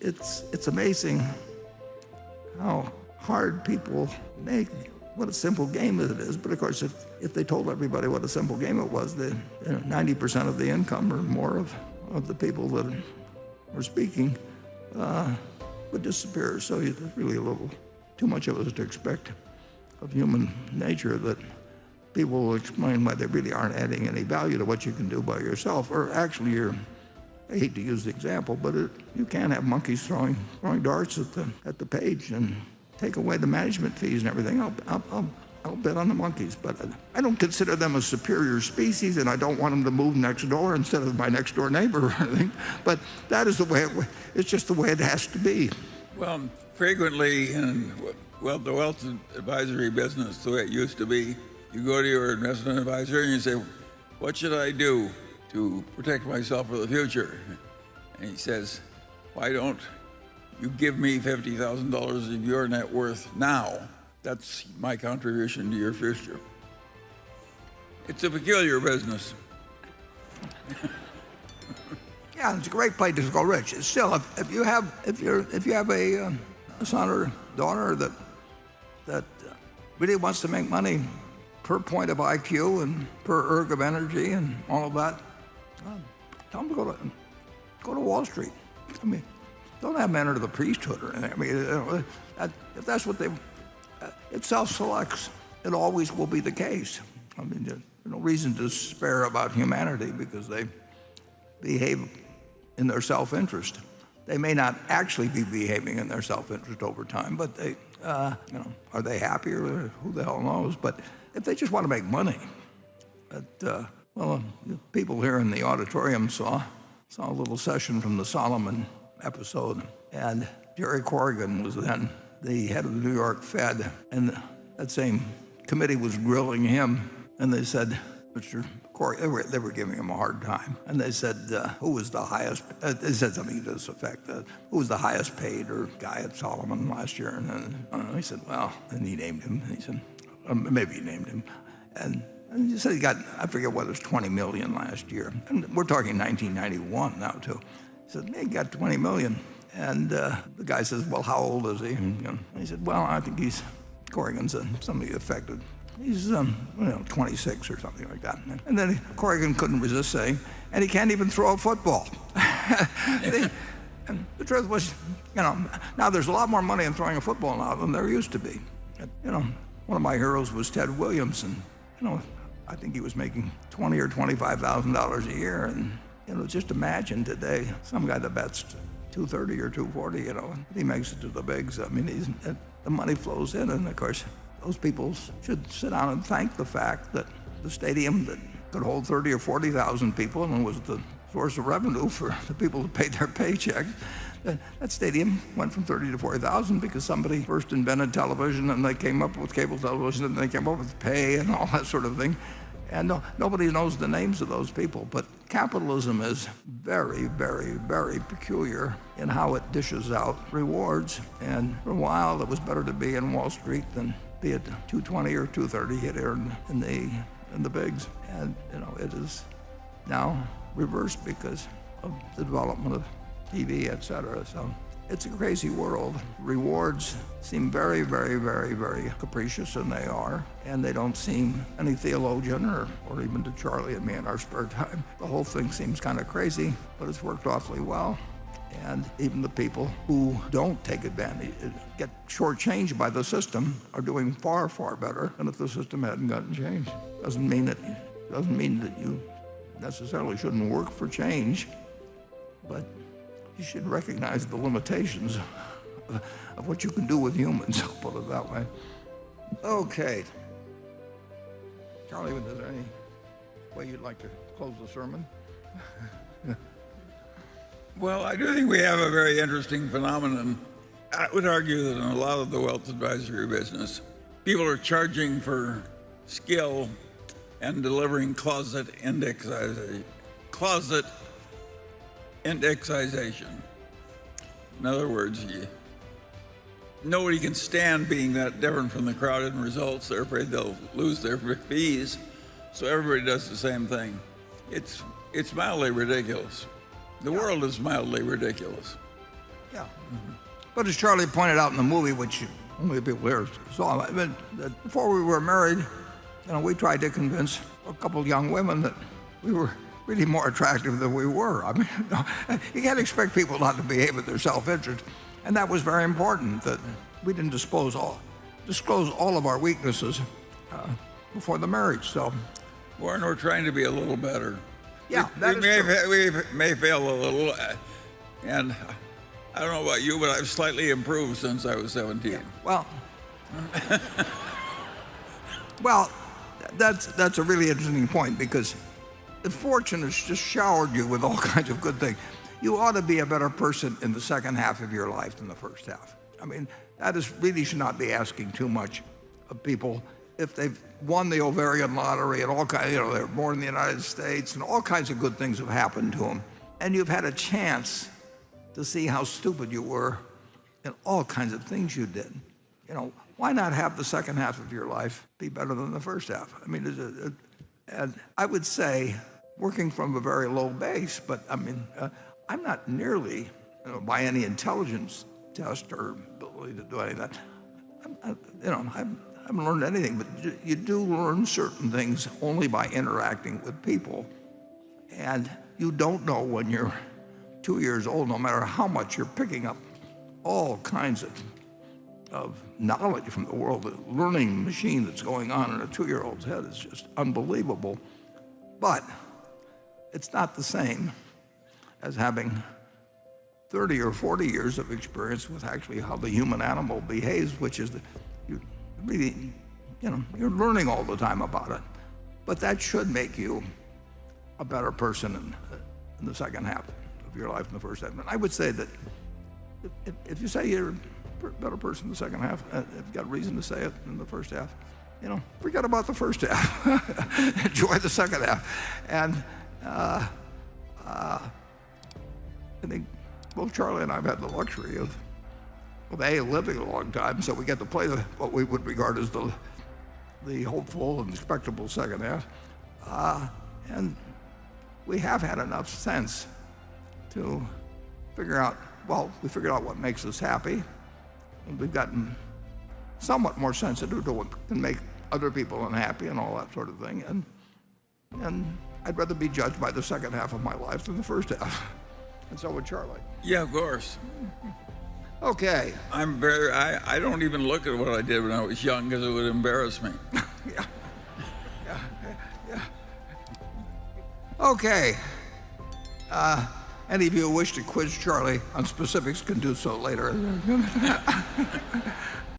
it's amazing how hard people make what a simple game it is. But of course, if they told everybody what a simple game it was, then 90% of the income or more of the people that were speaking would disappear. So there's really a little too much of us to expect of human nature that people will explain why they really aren't adding any value to what you can do by yourself. Or actually, I hate to use the example, but you can have monkeys throwing darts at the page and take away the management fees and everything. I'll bet on the monkeys, but I don't consider them a superior species, and I don't want them to move next door instead of my next door neighbor or anything. But that is the way it's just the way it has to be. Well, frequently in the wealth advisory business, the way it used to be, you go to your investment advisor and you say, "What should I do to protect myself for the future?" And he says, "Why don't you give me $50,000 of your net worth now? That's my contribution to your future." It's a peculiar business. Yeah, it's a great place to go rich. It's still, if you have a son or daughter that really wants to make money per point of IQ and per erg of energy and all of that, tell them to go to Wall Street. I mean, don't have them enter the priesthood or anything. I mean, if that's what it self-selects. It always will be the case. I mean, there's no reason to despair about humanity because they behave in their self-interest. They may not actually be behaving in their self-interest over time, but they, are they happy or who the hell knows? But if they just want to make money, people here in the auditorium saw a little session from the Solomon episode, and Jerry Corrigan was then the head of the New York Fed, and that same committee was grilling him, and they said, Mr. Corrigan, they were giving him a hard time, and they said, who was the highest, they said something to this effect, who was the highest paid or guy at Solomon last year, and then he said, well, and he named him, and he said, maybe he named him, and he said he got, I forget what it was, 20 million last year, and we're talking 1991 now too. He said, he got 20 million. And the guy says, well, how old is he? And he said, well, I think Corrigan's somebody affected. He's 26 or something like that. And then Corrigan couldn't resist saying, and he can't even throw a football. And the truth was, now there's a lot more money in throwing a football now than there used to be. One of my heroes was Ted Williams, and I think he was making $20,000 or $25,000 a year. And just imagine today some guy that bets 230 or 240, if he makes it to the bigs, I mean, the money flows in, and of course, those people should sit down and thank the fact that the stadium that could hold 30 or 40,000 people and was the source of revenue for the people who paid their paychecks, that stadium went from 30 to 40,000 because somebody first invented television, and they came up with cable television, and they came up with pay and all that sort of thing. And nobody knows the names of those people, but capitalism is very, very, very peculiar in how it dishes out rewards. And for a while, it was better to be in Wall Street than be at 220 or 230 here in the bigs. And it is now reversed because of the development of TV, et cetera. So it's a crazy world. Rewards seem very, very, very, very capricious, and they are. And they don't seem any theologian or even to Charlie and me in our spare time. The whole thing seems kind of crazy, but it's worked awfully well. And even the people who don't take advantage, get shortchanged by the system, are doing far, far better than if the system hadn't gotten changed. Doesn't mean that you necessarily shouldn't work for change, but you should recognize the limitations of what you can do with humans, I'll put it that way. Okay. Charlie, is there any way you'd like to close the sermon? Well, I do think we have a very interesting phenomenon. I would argue that in a lot of the wealth advisory business, people are charging for skill and delivering closet indexization. In other words, nobody can stand being that different from the crowd in results. They're afraid they'll lose their fees, so everybody does the same thing. It's mildly ridiculous. The world is mildly ridiculous. Yeah. But as Charlie pointed out in the movie, which only the people here saw, I mean, that before we were married, we tried to convince a couple of young women that we were really more attractive than we were. I mean, you can't expect people not to behave with their self-interest. And that was very important, that we didn't disclose all of our weaknesses before the marriage. So, Warren, we're trying to be a little better. Yeah, we may fail a little, and I don't know about you, but I've slightly improved since I was 17. Yeah. Well, that's a really interesting point, because if fortune has just showered you with all kinds of good things, you ought to be a better person in the second half of your life than the first half. I mean, really should not be asking too much of people if they've won the ovarian lottery and all kinds, they're born in the United States and all kinds of good things have happened to them, and you've had a chance to see how stupid you were in all kinds of things you did. Why not have the second half of your life be better than the first half? I mean, and I would say, working from a very low base, but I mean, I'm not nearly, by any intelligence test or ability to do any of that. I haven't learned anything, but you do learn certain things only by interacting with people. And you don't know when you're 2 years old, no matter how much you're picking up all kinds of knowledge from the world. The learning machine that's going on in a 2-year-old's head is just unbelievable. But it's not the same as having 30 or 40 years of experience with actually how the human animal behaves, which is you're learning all the time about it. But that should make you a better person in the second half of your life than the first half. And I would say that if you say you're a better person in the second half, if you've got reason to say it in the first half, forget about the first half. Enjoy the second half. And I think both Charlie and I have had the luxury of living a long time, so we get to play what we would regard as the hopeful and respectable second half. And we have had enough sense to figure out, we figured out what makes us happy, and we've gotten somewhat more sensitive to what can make other people unhappy and all that sort of thing. And I'd rather be judged by the second half of my life than the first half. And so would Charlie. Yeah, of course. Okay. I don't even look at what I did when I was young because it would embarrass me. Yeah. Okay. Any of you who wish to quiz Charlie on specifics can do so later.